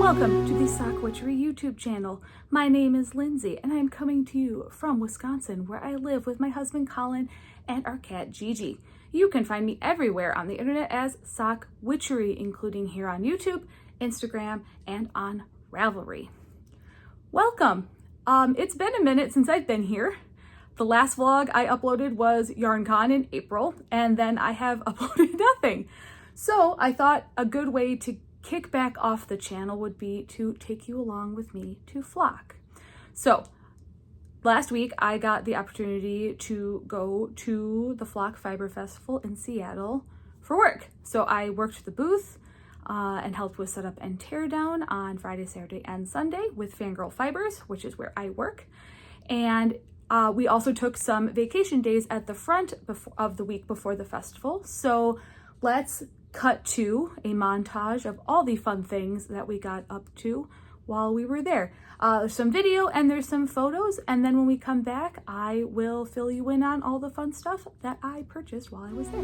Welcome to the Sock Witchery YouTube channel. My name is Lindsay and I'm coming to you from Wisconsin, where I live with my husband Colin and our cat Gigi. You can find me everywhere on the internet as Sock Witchery, including here on YouTube, Instagram, and on Ravelry. Welcome. It's been a minute since I've been here. The last vlog I uploaded was YarnCon in April, and then I have uploaded nothing. So I thought a good way to kick back off the channel would be to take you along with me to Flock. So last week I got the opportunity to go to the Flock Fiber Festival in Seattle for work. So I worked the booth and helped with setup and teardown on Friday, Saturday, and Sunday with Fangirl Fibers, which is where I work. And we also took some vacation days at the front of the week before the festival. So let's cut to a montage of all the fun things that we got up to while we were there. There's some video and there's some photos, and then when we come back, I will fill you in on all the fun stuff that I purchased while I was there.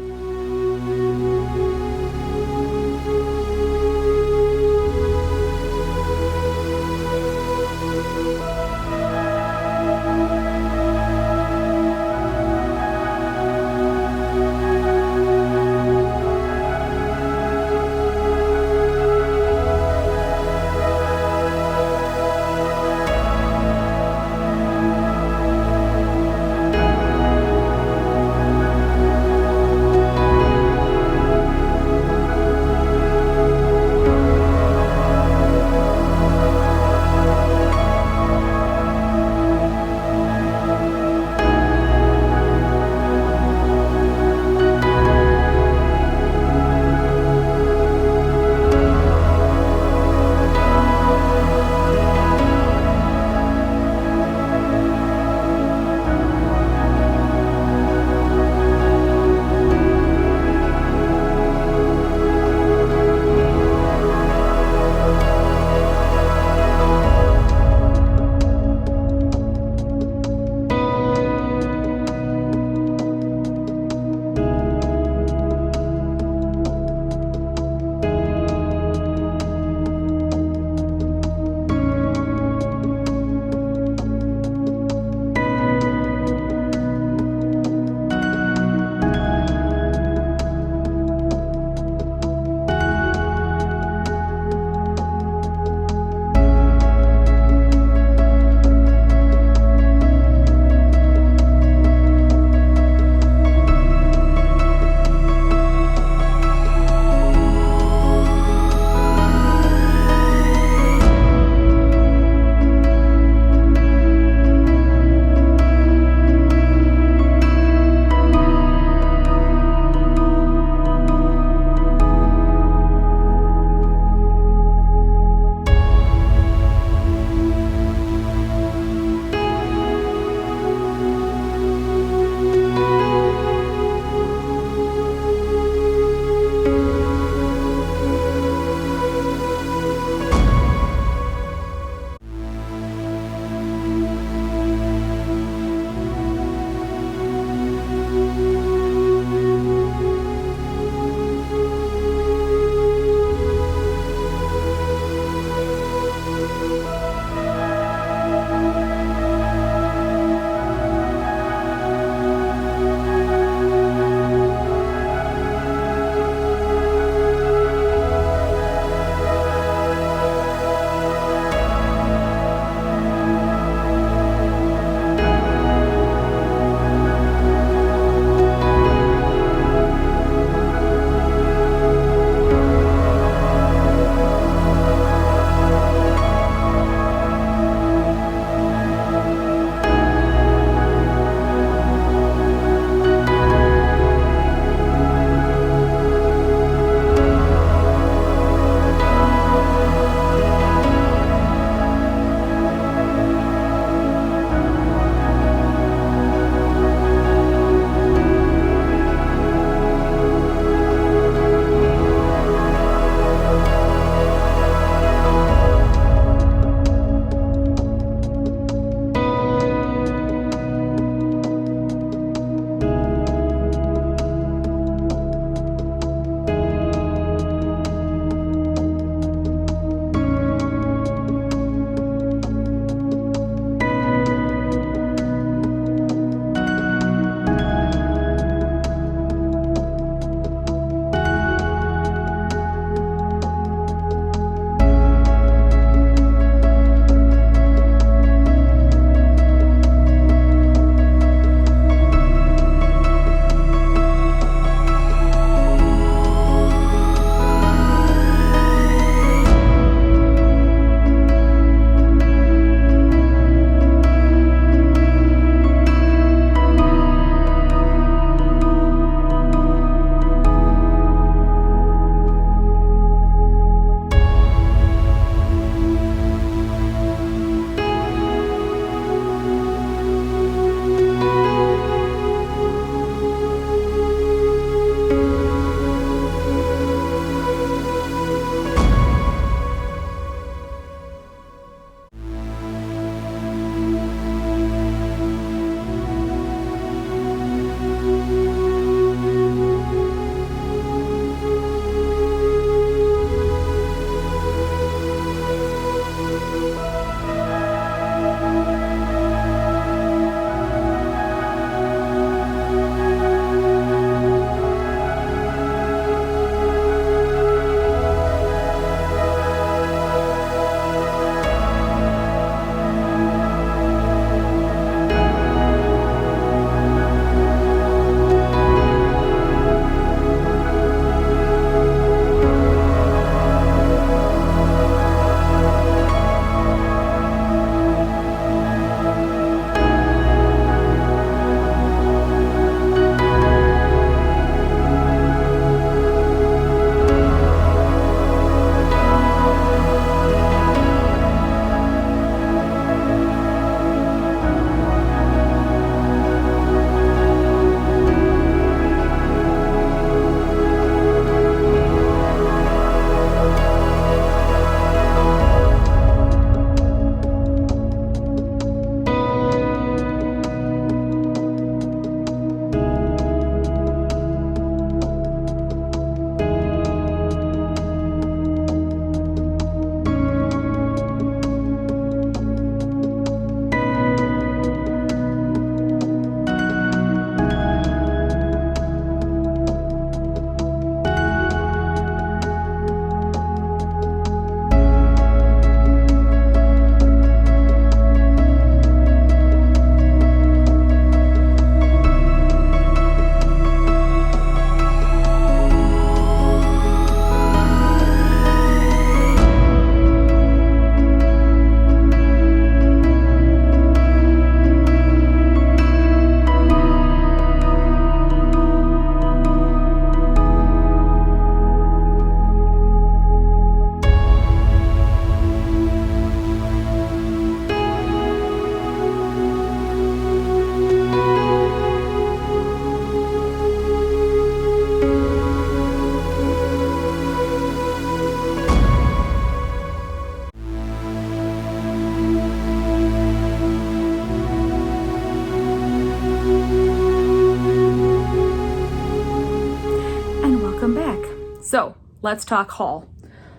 So let's talk haul.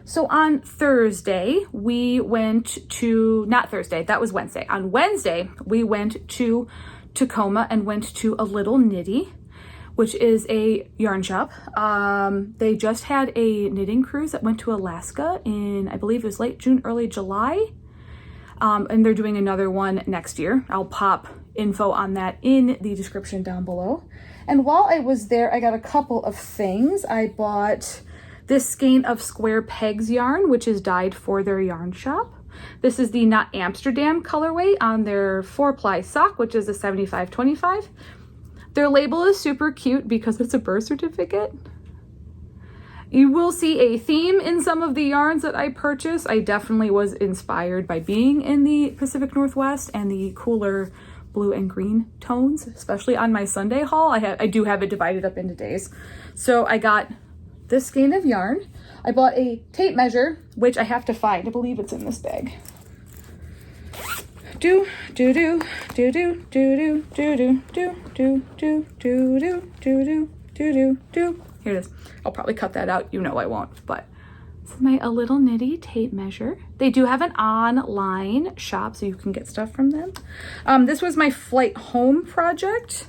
So on Thursday, we went to, not Thursday, that was Wednesday. On Wednesday, we went to Tacoma and went to a Little Knitty, which is a yarn shop. They just had a knitting cruise that went to Alaska in, I believe it was late June, early July. And they're doing another one next year. I'll pop info on that in the description down below. And while I was there, I got a couple of things. I bought this skein of square pegs yarn, which is dyed for their yarn shop. This is the Not Amsterdam colorway on their 4-ply sock, which is a 75/25. Their label is super cute because it's a birth certificate. You will see a theme in some of the yarns that I purchased. I definitely was inspired by being in the Pacific Northwest and the cooler blue and green tones, especially on my Sunday haul. I do have it divided up into days. So I got this skein of yarn. I bought a tape measure, which I have to find. I believe it's in this bag. Do do do do do do do do do do do do do do do do do. Here it is. I'll probably cut that out. You know I won't, but this is my A Little Knitty tape measure. They do have an online shop, so you can get stuff from them. This was my flight home project.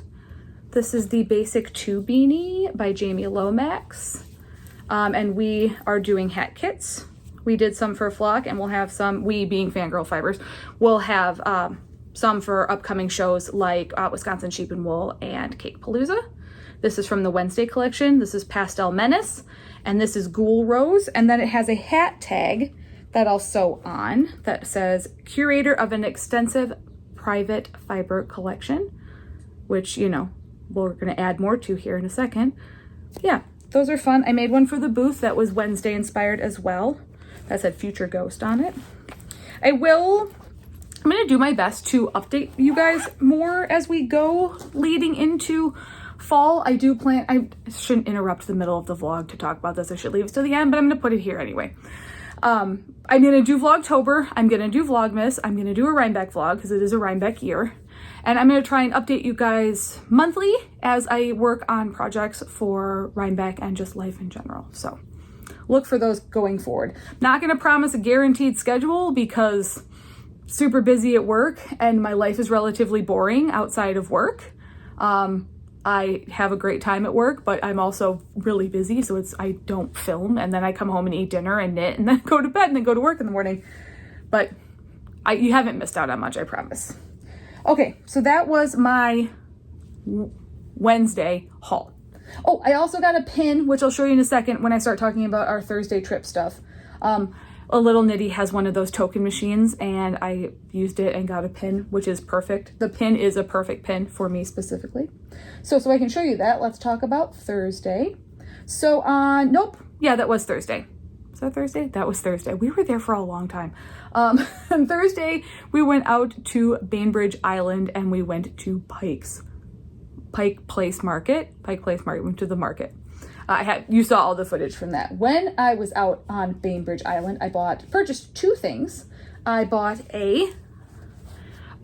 This is the Basic 2 beanie by Jamie Lomax. And we are doing hat kits. We did some for Flock, and we'll have some, we being Fangirl Fibers, we'll have some for upcoming shows like Wisconsin Sheep and Wool and Cake Palooza. This is from the Wednesday collection. This is Pastel Menace, and this is Ghoul Rose. And then it has a hat tag that I'll sew on that says curator of an extensive private fiber collection, which, you know, we're gonna add more to here in a second. Yeah, those are fun. I made one for the booth that was Wednesday inspired as well. That said Future Ghost on it. I'm gonna do my best to update you guys more as we go leading into fall. I do plan, I shouldn't interrupt the middle of the vlog to talk about this. I should leave it to the end, but I'm gonna put it here anyway. I'm gonna do Vlogtober. I'm gonna do Vlogmas. I'm gonna do a Rhinebeck vlog because it is a Rhinebeck year. And I'm gonna try and update you guys monthly as I work on projects for Rhinebeck and just life in general. So look for those going forward. Not gonna promise a guaranteed schedule because super busy at work and my life is relatively boring outside of work. I have a great time at work, but I'm also really busy, so I don't film, and then I come home and eat dinner and knit and then go to bed and then go to work in the morning. But you haven't missed out on much, I promise. Okay, so that was my Wednesday haul. Oh, I also got a pin, which I'll show you in a second when I start talking about our Thursday trip stuff. A Little Knitty has one of those token machines, and I used it and got a pin, which is perfect. The pin is a perfect pin for me specifically. So I can show you that. Let's talk about Thursday. So nope. Yeah, that was Thursday. Was that Thursday? That was Thursday. We were there for a long time. On Thursday, we went out to Bainbridge Island and we went to Pike Place Market. Went to the market. You saw all the footage from that. When I was out on Bainbridge Island, I purchased two things. I bought a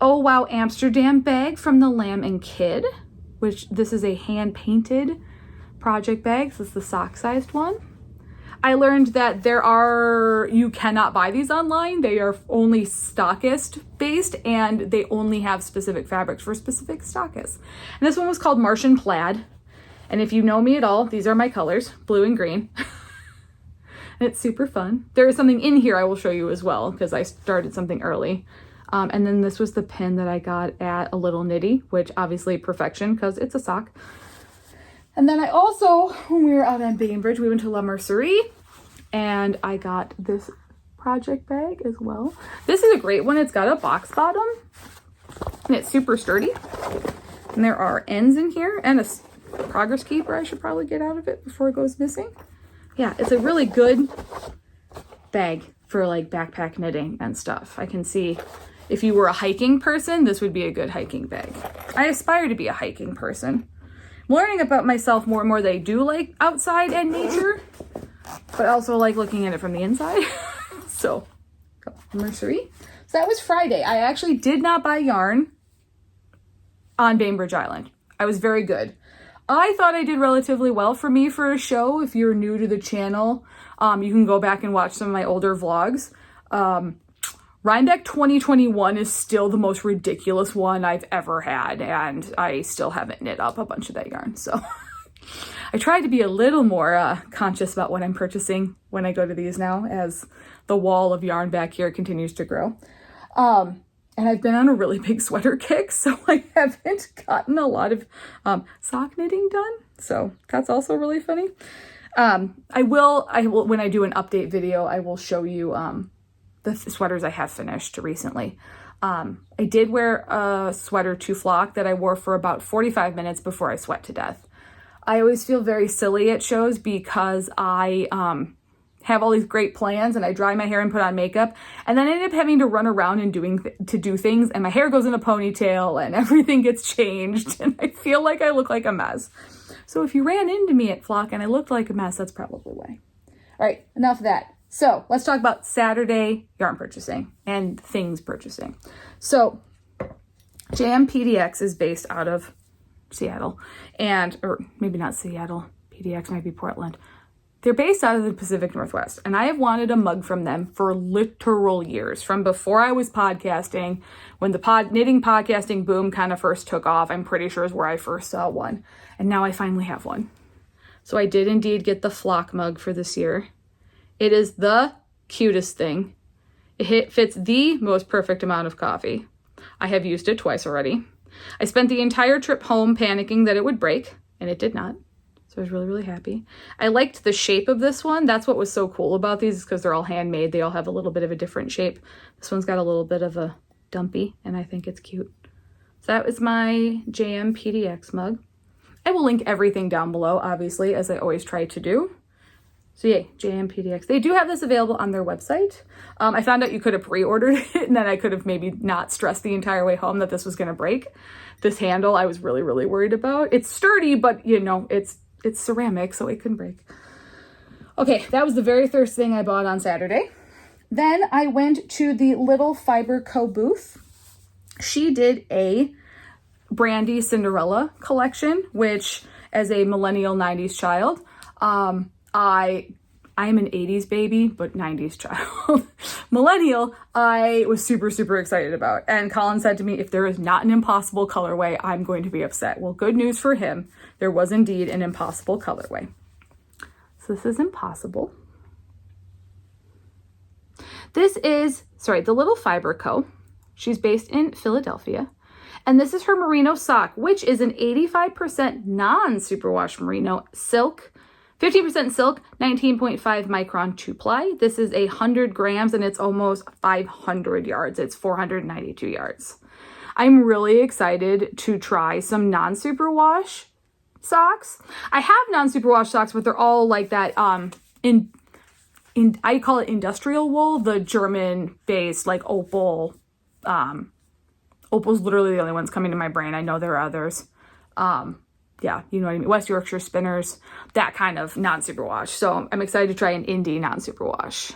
Oh Wow Amsterdam bag from the Lamb and Kid, which this is a hand-painted project bag. This is the sock-sized one. I learned that you cannot buy these online. They are only stockist based and they only have specific fabrics for specific stockists. And this one was called Martian Plaid. And if you know me at all, these are my colors, blue and green. And it's super fun. There is something in here I will show you as well because I started something early. And then this was the pin that I got at A Little Knitty, which obviously perfection because it's a sock. And then I also, when we were out on Bainbridge, we went to La Mercerie and I got this project bag as well. This is a great one. It's got a box bottom and it's super sturdy. And there are ends in here and a progress keeper I should probably get out of it before it goes missing. Yeah, it's a really good bag for like backpack knitting and stuff. I can see if you were a hiking person, this would be a good hiking bag. I aspire to be a hiking person. I'm learning about myself more and more that I do like outside and nature, but also like looking at it from the inside. So, Mercerie. So that was Friday. I actually did not buy yarn on Bainbridge Island. I was very good. I thought I did relatively well for me for a show. If you're new to the channel, you can go back and watch some of my older vlogs. Rhinebeck 2021 is still the most ridiculous one I've ever had, and I still haven't knit up a bunch of that yarn. So I try to be a little more conscious about what I'm purchasing when I go to these now, as the wall of yarn back here continues to grow. And I've been on a really big sweater kick, so I haven't gotten a lot of sock knitting done. So that's also really funny. I will, when I do an update video, I will show you the sweaters I have finished recently. I did wear a sweater to flock that I wore for about 45 minutes before I sweat to death. I always feel very silly at shows because I have all these great plans and I dry my hair and put on makeup, and then I end up having to run around and do things, and my hair goes in a ponytail and everything gets changed and I feel like I look like a mess. So if you ran into me at flock and I looked like a mess, that's probably why. All right, enough of that. So let's talk about Saturday yarn purchasing and things purchasing. So JamPDX is based out of Seattle, or maybe not Seattle, PDX might be Portland. They're based out of the Pacific Northwest, and I have wanted a mug from them for literal years, from before I was podcasting, when the knitting podcasting boom kind of first took off. I'm pretty sure is where I first saw one, and now I finally have one. So I did indeed get the flock mug for this year. It is the cutest thing. It fits the most perfect amount of coffee. I have used it twice already. I spent the entire trip home panicking that it would break, and it did not. So I was really, really happy. I liked the shape of this one. That's what was so cool about these, is because they're all handmade. They all have a little bit of a different shape. This one's got a little bit of a dumpy, and I think it's cute. So that was my JamPDX mug. I will link everything down below, obviously, as I always try to do. So yay, JamPDX. They do have this available on their website. I found out you could have pre-ordered it, and then I could have maybe not stressed the entire way home that this was going to break. This handle I was really, really worried about. It's sturdy, but you know, it's ceramic, so it can break. Okay, that was the very first thing I bought on Saturday. Then I went to the Little Fiber Co. booth. She did a Brandy Cinderella collection, which, as a millennial 90s child, I'm an 80s baby, but 90s child. Millennial, I was super, super excited about. And Colin said to me, if there is not an impossible colorway, I'm going to be upset. Well, good news for him. There was indeed an impossible colorway. So this is impossible. This is, the Little Fiber Co. She's based in Philadelphia. And this is her merino sock, which is an 85% non-superwash merino silk, 50% silk, 19.5 micron 2-ply. This is 100 grams and it's almost 500 yards. It's 492 yards. I'm really excited to try some non-superwash socks. I have non-superwash socks, but they're all like that, I call it industrial wool, the German-based, like Opal. Opal's literally the only ones coming to my brain. I know there are others. Yeah, you know what I mean. West Yorkshire Spinners, that kind of non-superwash. So I'm excited to try an indie non-superwash.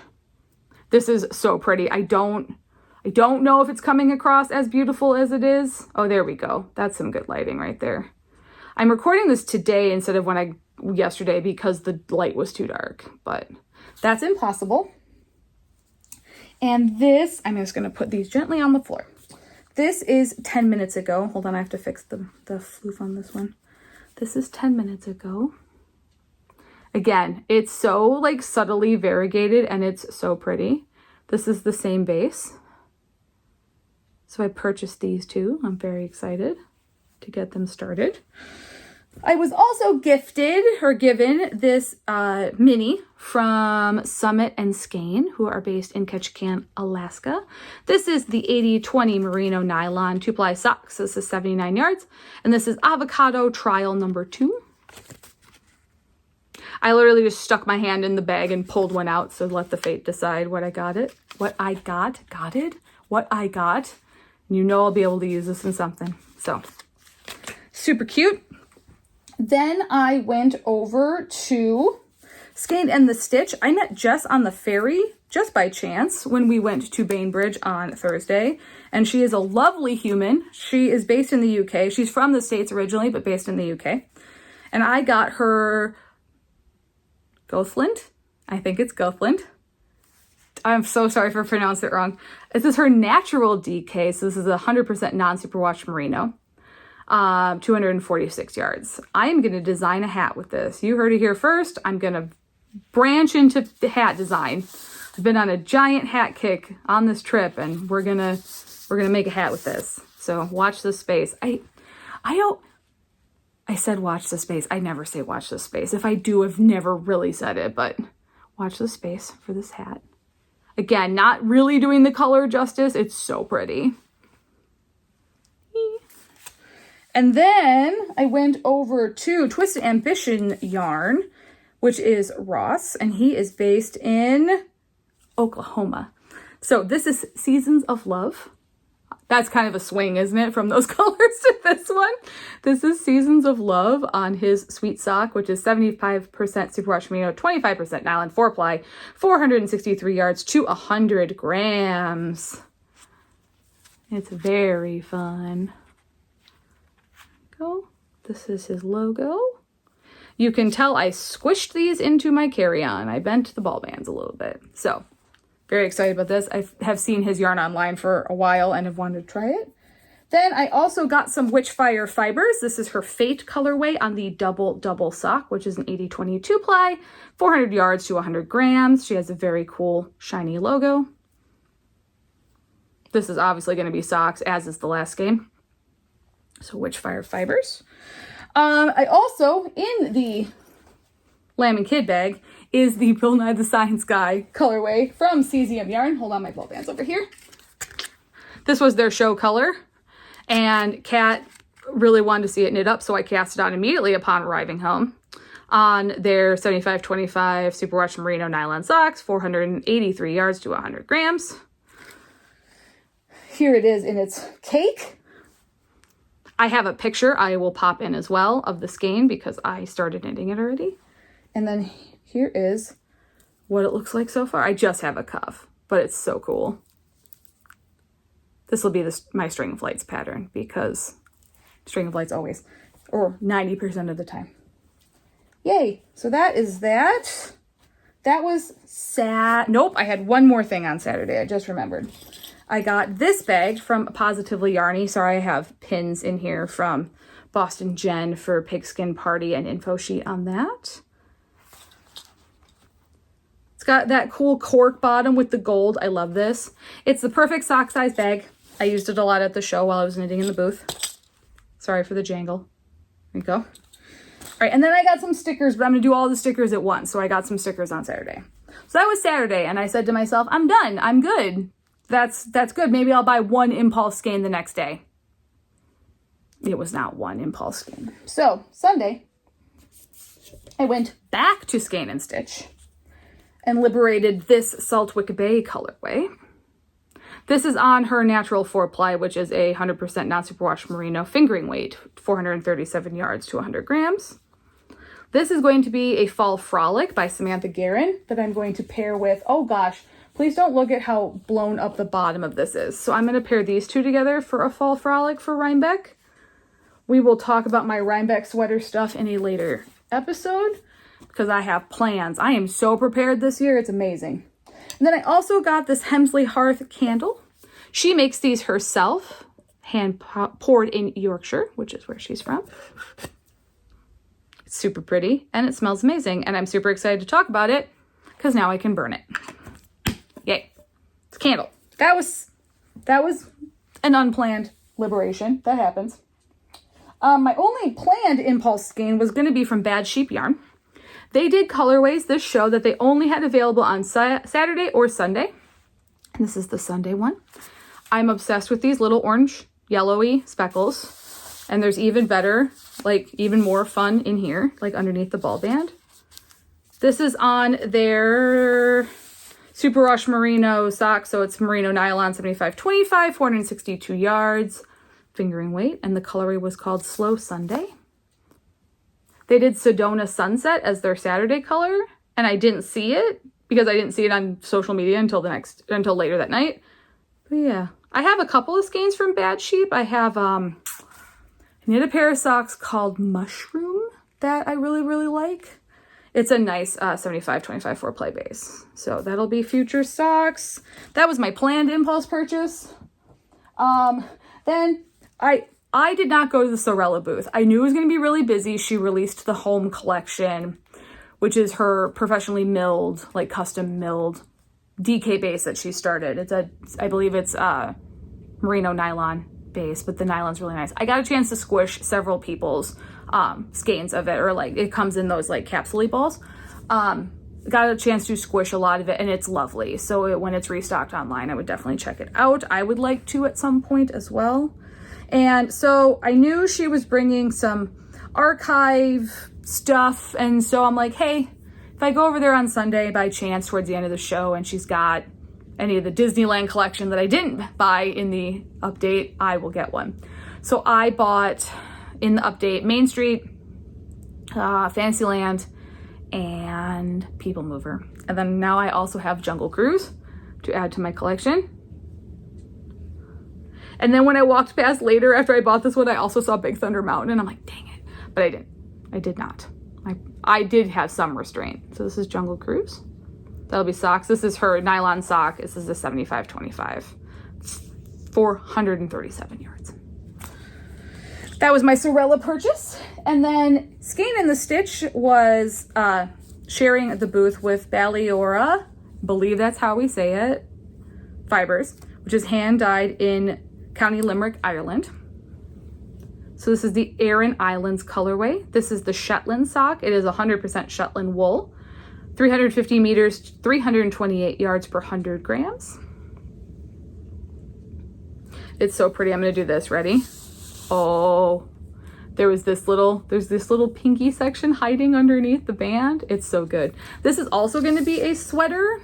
This is so pretty. I don't know if it's coming across as beautiful as it is. Oh, there we go. That's some good lighting right there. I'm recording this today instead of yesterday because the light was too dark, but that's impossible. And this, I'm just going to put these gently on the floor. This is 10 minutes ago. Hold on, I have to fix the floof on this one. This is 10 minutes ago. Again, it's so like subtly variegated and it's so pretty. This is the same base. So I purchased these two. I'm very excited to get them started. I was also given this mini from Summit and Skein, who are based in Ketchikan, Alaska. This is the 80/20 merino nylon 2-ply socks. This is 79 yards. And this is avocado trial number 2. I literally just stuck my hand in the bag and pulled one out. So let the fate decide what I got. You know I'll be able to use this in something. So super cute. Then I went over to Skein the Stitch. I met Jess on the ferry just by chance when we went to Bainbridge on Thursday. And she is a lovely human. She is based in the UK. She's from the States originally, but based in the UK. And I got her Gothland. I think it's Gothland. I'm so sorry if I pronounced it wrong. This is her natural DK. So this is 100% non-superwash merino. 246 yards. I am going to design a hat with this. You heard it here first. I'm going to branch into the hat design. I've been on a giant hat kick on this trip, and we're gonna make a hat with this. So watch this space. I said watch the space. I never say watch the space. If I do, I've never really said it, but watch the space for this hat. Again, not really doing the color justice. It's so pretty. And then I went over to Twisted Ambition Yarn, which is Ross, and he is based in Oklahoma. So this is Seasons of Love. That's kind of a swing, isn't it, from those colors to this one? This is Seasons of Love on his Sweet Sock, which is 75% superwash merino, 25% nylon, 4-ply, 463 yards to 100 grams. It's very fun. This is his logo. You can tell I squished these into my carry-on. I bent the ball bands a little bit. So, very excited about this. I have seen his yarn online for a while and have wanted to try it. Then I also got some Witchfire Fibers. This is her Fate colorway on the double sock, which is an 80/20 2-ply, 400 yards to 100 grams. She has a very cool shiny logo. This is obviously going to be socks, as is the last game. So Witchfire Fibers. I also, in the Lamb and Kid bag, is the Bill Nye the Science Guy colorway from Cesium Yarn. Hold on, my ball band's over here. This was their show color, and Kat really wanted to see it knit up, so I cast it on immediately upon arriving home on their 75/25 superwash merino nylon socks, 483 yards to 100 grams. Here it is in its cake. I have a picture I will pop in as well of the skein because I started knitting it already. And then here is what it looks like so far. I just have a cuff, but it's so cool. This will be my string of lights pattern because string of lights always, or 90% of the time. Yay. So that is that. That was Nope, I had one more thing on Saturday. I just remembered. I got this bag from Positively Yarnie. Sorry, I have pins in here from Boston Jen for Pigskin Party and info sheet on that. It's got that cool cork bottom with the gold. I love this. It's the perfect sock size bag. I used it a lot at the show while I was knitting in the booth. Sorry for the jangle. There you go. All right, and then I got some stickers, but I'm gonna do all the stickers at once. So I got some stickers on Saturday. So that was Saturday, and I said to myself, I'm done. I'm good. That's good. Maybe I'll buy one impulse skein the next day. It was not one impulse skein. So Sunday, I went back to Skein and Stitch and liberated this Saltwick Bay colorway. This is on her natural 4-ply, which is a 100% non-superwash merino fingering weight, 437 yards to 100 grams. This is going to be a Fall Frolic by Samantha Guerin that I'm going to pair with, oh gosh, please don't look at how blown up the bottom of this is. So I'm going to pair these two together for a Fall Frolic for Rhinebeck. We will talk about my Rhinebeck sweater stuff in a later episode because I have plans. I am so prepared this year. It's amazing. And then I also got this Hemsley Hearth candle. She makes these herself, hand poured in Yorkshire, which is where she's from. It's super pretty and it smells amazing. And I'm super excited to talk about it because now I can burn it. Yay. It's a candle. That was an unplanned liberation. That happens. My only planned impulse skein was going to be from Bad Sheep Yarn. They did colorways this show that they only had available on Saturday or Sunday. And this is the Sunday one. I'm obsessed with these little orange, yellowy speckles. And there's even better, like even more fun in here, like underneath the ball band. This is on their Superwash Merino sock. So it's merino nylon 75/25, 462 yards, fingering weight. And the colorway was called Slow Sunday. They did Sedona Sunset as their Saturday color, and I didn't see it because I didn't see it on social media until later that night. But yeah, I have a couple of skeins from Bad Sheep. I have knit a pair of socks called Mushroom that I really, really like. It's a nice 75-25 4-ply base. So that'll be future socks. That was my planned impulse purchase. Then I did not go to the Sewrella booth. I knew it was going to be really busy. She released the home collection, which is her professionally milled, like custom milled DK base that she started. I believe it's merino nylon base, but the nylon's really nice. I got a chance to squish several people's skeins of it, or like it comes in those like capsule balls. Got a chance to squish a lot of it, and it's lovely. So when it's restocked online, I would definitely check it out. I would like to at some point as well. And so I knew she was bringing some archive stuff, and so I'm like, hey, if I go over there on Sunday by chance towards the end of the show and she's got any of the Disneyland collection that I didn't buy in the update, I will get one. So I bought in the update Main Street, Fantasyland, and People Mover. And then now I also have Jungle Cruise to add to my collection. And then when I walked past later after I bought this one, I also saw Big Thunder Mountain, and I'm like, dang it. But I didn't. I did not. I did have some restraint. So this is Jungle Cruise. That'll be socks. This is her nylon sock. This is a 75-25. 437 yards. That was my Sewrella purchase. And then Skein The Stitch was sharing the booth with Ballyhoura, believe that's how we say it, Fibers, which is hand dyed in County Limerick, Ireland. So this is the Aran Islands colorway. This is the Shetland sock. It is 100% Shetland wool, 350 meters, 328 yards per 100 grams. It's so pretty. I'm gonna do this. Ready? Oh, there's this little pinky section hiding underneath the band. It's so good. This is also going to be a sweater.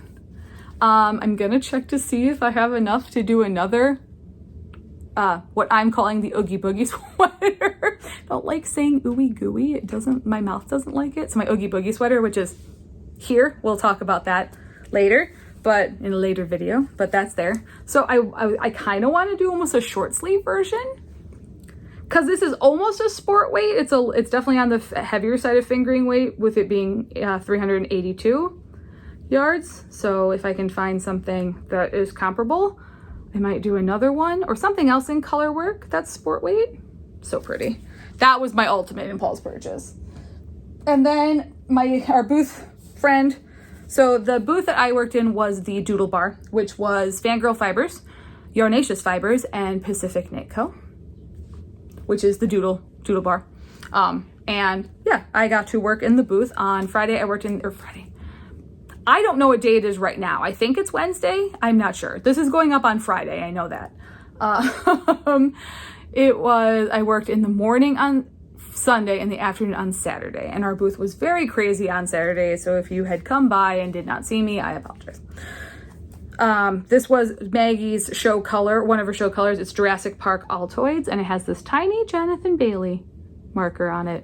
I'm gonna check to see if I have enough to do another what I'm calling the Oogie Boogie sweater. Don't like saying ooey gooey. It doesn't, my mouth doesn't like it. So my Oogie Boogie sweater, which is here, we'll talk about that later, but in a later video, but that's there. So I kind of want to do almost a short sleeve version, because this is almost a sport weight. It's definitely on the heavier side of fingering weight, with it being 382 yards. So if I can find something that is comparable, I might do another one or something else in color work that's sport weight. So pretty. That was my ultimate impulse purchase. And then our booth friend. So the booth that I worked in was the Doodle bar, which was Fangirl Fibers, Yarnaceous Fibers, and Pacific Knit Co., which is the Doodle bar. And yeah, I got to work in the booth on Friday. I don't know what day it is right now. I think it's Wednesday. I'm not sure. This is going up on Friday. I know that. I worked in the morning on Sunday and the afternoon on Saturday. And our booth was very crazy on Saturday. So if you had come by and did not see me, I apologize. This was Maggie's show color, one of her show colors. It's Jurassic Park Altoids, and it has this tiny Jonathan Bailey marker on it.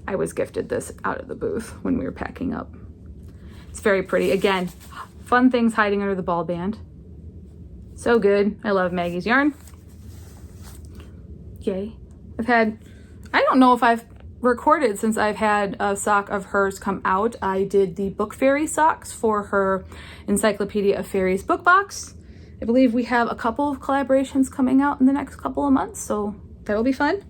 I was gifted this out of the booth when we were packing up. It's very pretty. Again, fun things hiding under the ball band. So good. I love Maggie's yarn. Yay. I don't know if I've recorded since I've had a sock of hers come out. I did the Book Fairy socks for her Encyclopedia of Fairies book box. I believe we have a couple of collaborations coming out in the next couple of months, so that'll be fun.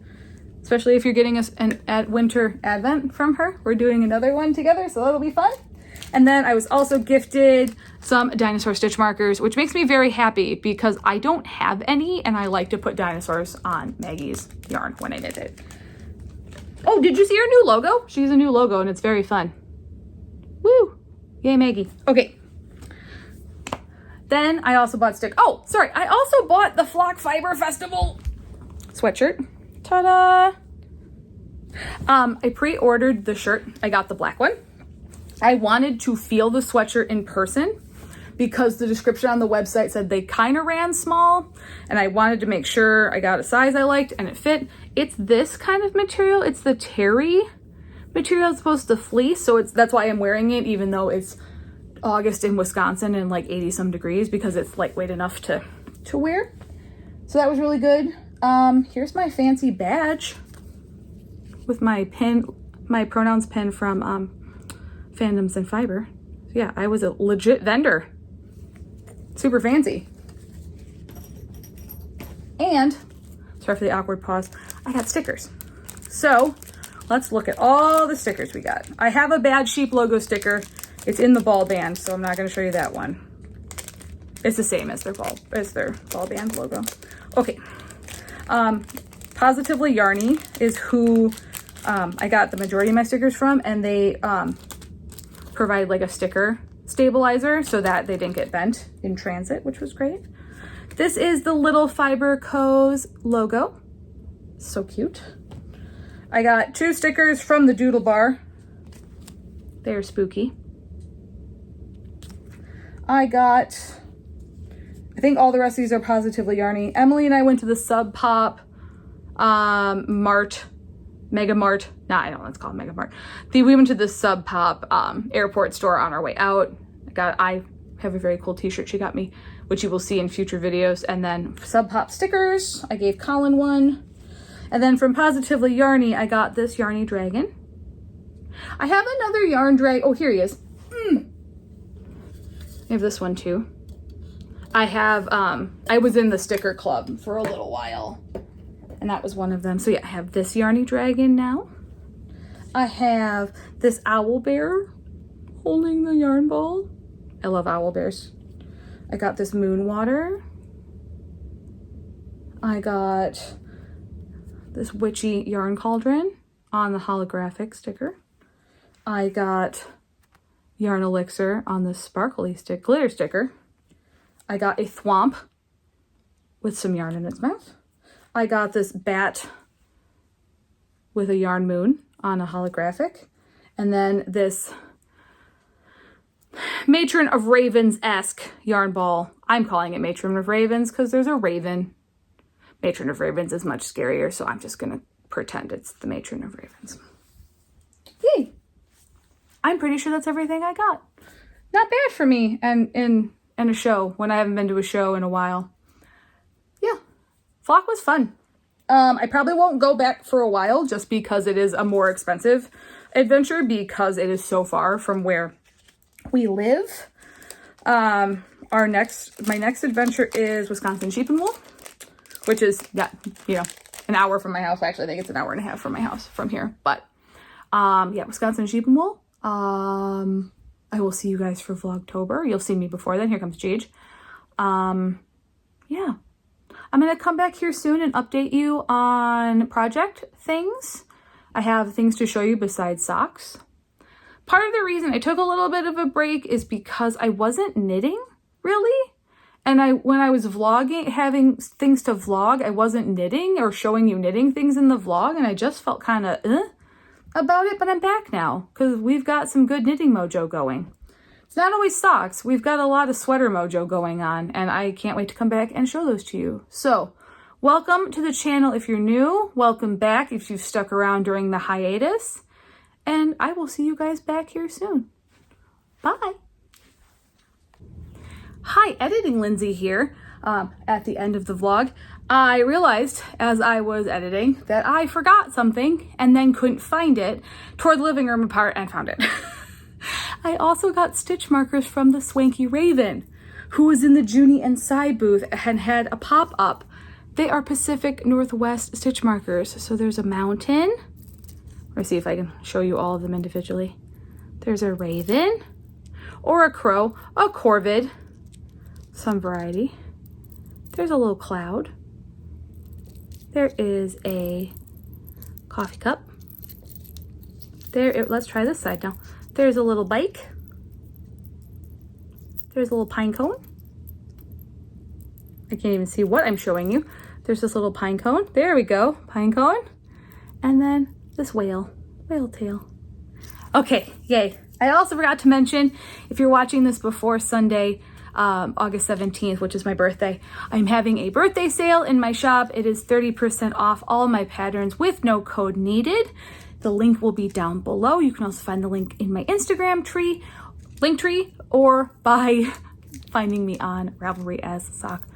Especially if you're getting us an winter advent from her. We're doing another one together, so that'll be fun. And then I was also gifted some dinosaur stitch markers, which makes me very happy because I don't have any, and I like to put dinosaurs on Maggie's yarn when I knit it. Oh, did you see her new logo? She has a new logo, and it's very fun. Woo! Yay, Maggie. Okay. Then I also bought I also bought the Flock Fiber Festival sweatshirt. Ta-da! I pre-ordered the shirt. I got the black one. I wanted to feel the sweatshirt in person because the description on the website said they kind of ran small, and I wanted to make sure I got a size I liked and it fit. It's this kind of material. It's the terry material. It's supposed to fleece, so that's why I'm wearing it, even though it's August in Wisconsin and like 80 some degrees, because it's lightweight enough to wear. So that was really good. Here's my fancy badge. with my pin, my pronouns pin from Fandoms and Fiber. So yeah, I was a legit vendor. Super fancy. And, sorry for the awkward pause, I got stickers. So let's look at all the stickers we got. I have a Bad Sheep logo sticker. It's in the ball band, so I'm not going to show you that one. It's the same as their ball band logo. Okay. Positively Yarnie is who I got the majority of my stickers from, and they provide like a sticker stabilizer so that they didn't get bent in transit, which was great. This is the Little Fiber Co's logo. So cute. I got 2 stickers from the Doodle bar. They're spooky. I think all the rest of these are Positively Yarnie. Emily and I went to the Sub Pop Mega Mart. Nah, I don't know what it's called, Mega Mart. We went to the Sub Pop airport store on our way out. I have a very cool t-shirt she got me, which you will see in future videos. And then Sub Pop stickers, I gave Colin one. And then from Positively Yarnie, I got this Yarnie dragon. I have another yarn drag. Oh, here he is. I have this one too. I have, I was in the sticker club for a little while, and that was one of them. So yeah, I have this Yarnie dragon now. I have this owl bear holding the yarn ball. I love owl bears. I got this moon water. I got this witchy yarn cauldron on the holographic sticker. I got yarn elixir on the sparkly glitter sticker. I got a thwomp with some yarn in its mouth. I got this bat with a yarn moon on a holographic. And then this Matron of Ravens-esque yarn ball. I'm calling it Matron of Ravens because there's a raven. Matron of Ravens is much scarier, so I'm just going to pretend it's the Matron of Ravens. Yay! I'm pretty sure that's everything I got. Not bad for me and in a show when I haven't been to a show in a while. Yeah, Flock was fun. I probably won't go back for a while just because it is a more expensive adventure because it is so far from where we live. My next adventure is Wisconsin Sheep and Wool, which is, yeah, you know, an hour from my house. Actually, I think it's an hour and a half from my house from here. But yeah, Wisconsin Sheep and Wool. I will see you guys for Vlogtober. You'll see me before then. Here comes Jade. Yeah. I'm going to come back here soon and update you on project things. I have things to show you besides socks. Part of the reason I took a little bit of a break is because I wasn't knitting, really. And when I was vlogging, having things to vlog, I wasn't knitting or showing you knitting things in the vlog. And I just felt kind of about it, but I'm back now because we've got some good knitting mojo going. It's not always socks. We've got a lot of sweater mojo going on, and I can't wait to come back and show those to you. So, welcome to the channel if you're new. Welcome back if you've stuck around during the hiatus. And I will see you guys back here soon. Bye. Hi, Editing Lindsay here at the end of the vlog. I realized as I was editing that I forgot something and then couldn't find it. Tore the living room apart and found it. I also got stitch markers from the Swanky Raven, who was in the Junie and Sai booth and had a pop-up. They are Pacific Northwest stitch markers. So there's a mountain. Let's see if I can show you all of them individually. There's a raven or a crow, a corvid, some variety. There's a little cloud. There is a coffee cup. Let's try this side now. There's a little bike. There's a little pine cone. I can't even see what I'm showing you. There's this little pine cone. There we go, pine cone. And then this whale tail. Okay, yay. I also forgot to mention, if you're watching this before Sunday, August 17th, which is my birthday, I'm having a birthday sale in my shop. It is 30% off all my patterns with no code needed. The link will be down below. You can also find the link in my Instagram link tree, or by finding me on Ravelry as Sock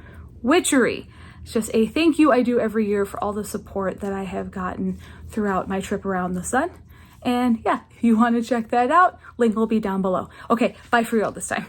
Witchery. It's just a thank you I do every year for all the support that I have gotten throughout my trip around the sun. And yeah, if you want to check that out, link will be down below. Okay, bye for real this time.